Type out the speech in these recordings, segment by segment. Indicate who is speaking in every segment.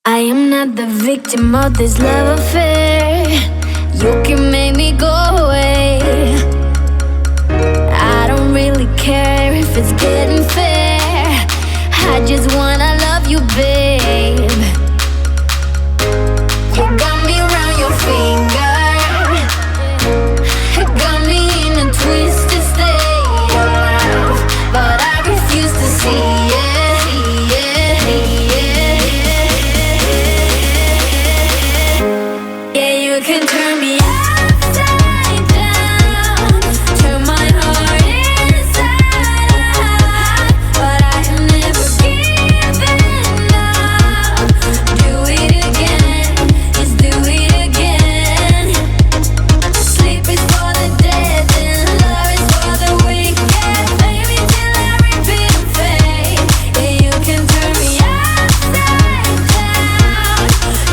Speaker 1: I am not the victim of this love affair. You can make me go away. I don't really care if it's getting fair. I just wanna love you, babe. You got me around your finger. You got me in a twisted state of love, but I refuse to see it. Yeah, you can turn me upside down, turn my heart inside out, but I have never given up. Do it again, let's do it again. Sleep is for the dead and love is for the weak. Yeah, baby, till I repeat and fade. Yeah, you can turn me upside down.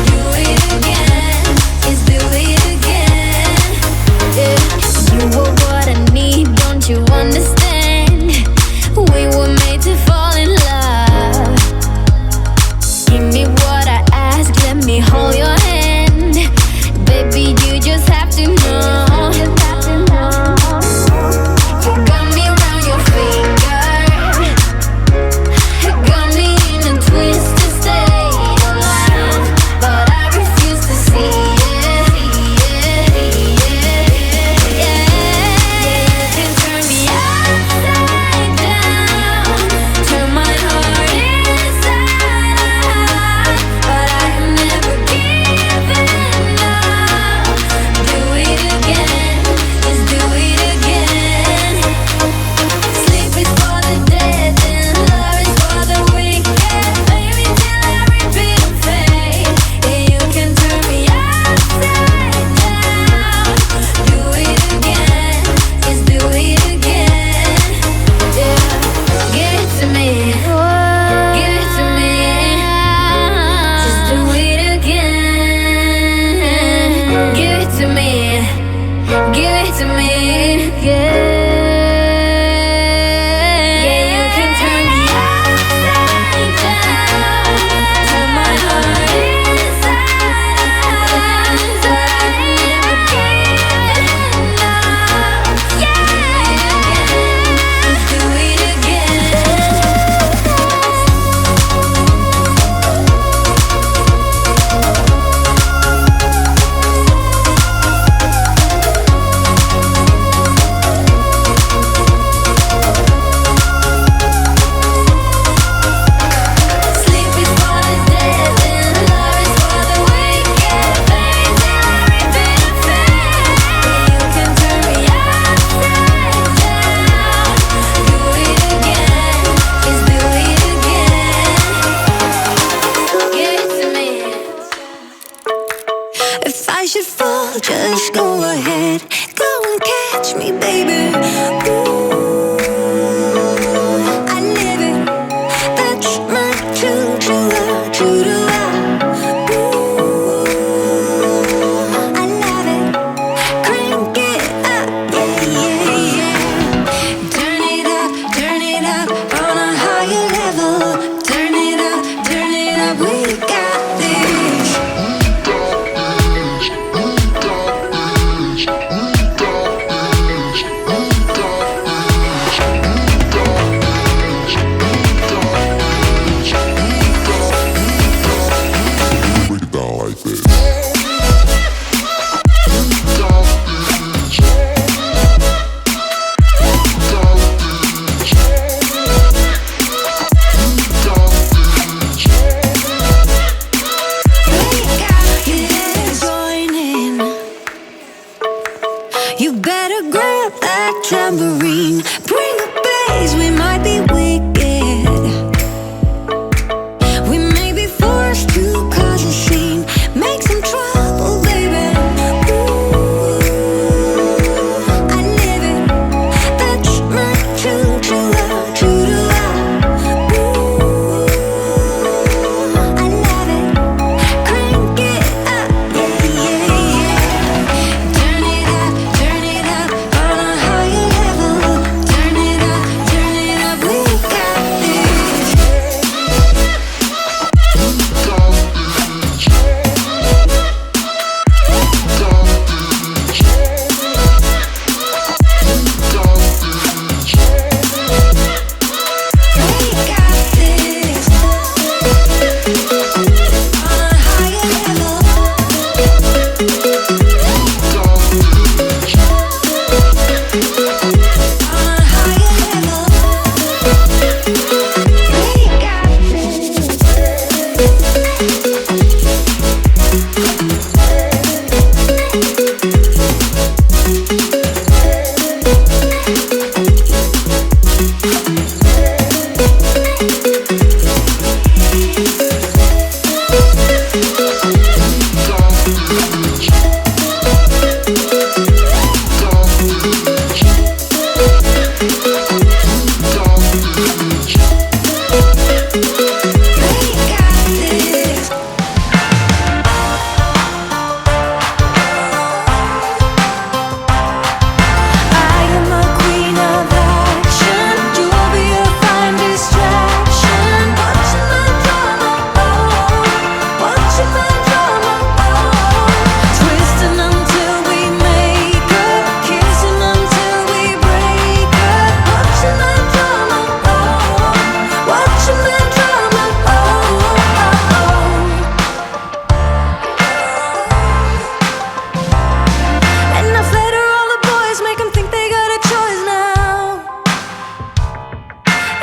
Speaker 1: Do it again, let's do it again. Yeah, you were what I need, don't you understand? We were made to fall in love. Give me what I ask, let me hold your hand. Baby, you just have to know. You got me around your finger. You got me in a twisted state of love, but I refuse to see it. Yeah, you can turn me upside down, turn my heart inside out, but I have never given up. Do it again, let's do it again. Sleep is for the dead and love is for the weak. Yeah, baby, till I repeat and fade. Yeah, you can turn me upside down. Do it again, let's do it again. Yeah, give it to me, give it to me. Just do it again. Give it to me, give it to me. Yeah. Yeah, you can turn me upside down, turn my heart inside out, but I never given up. Yeah, let's do it again. Sleep is for the dead and love is for the weak. Yeah, baby, till I repeat and fade. You can turn me upside down. Do it again, let's do it again. Give it to me.
Speaker 2: If I should fall, just go ahead. Go and catch me, baby. Ooh, I live it. That's my true love, true to love. Ooh, I love it. Crank it up, yeah, yeah, yeah. Turn it up on a higher level. Turn it up, we got this.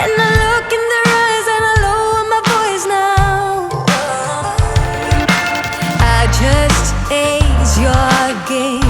Speaker 2: And I look in their eyes and I lower my voice now. I just ace your game.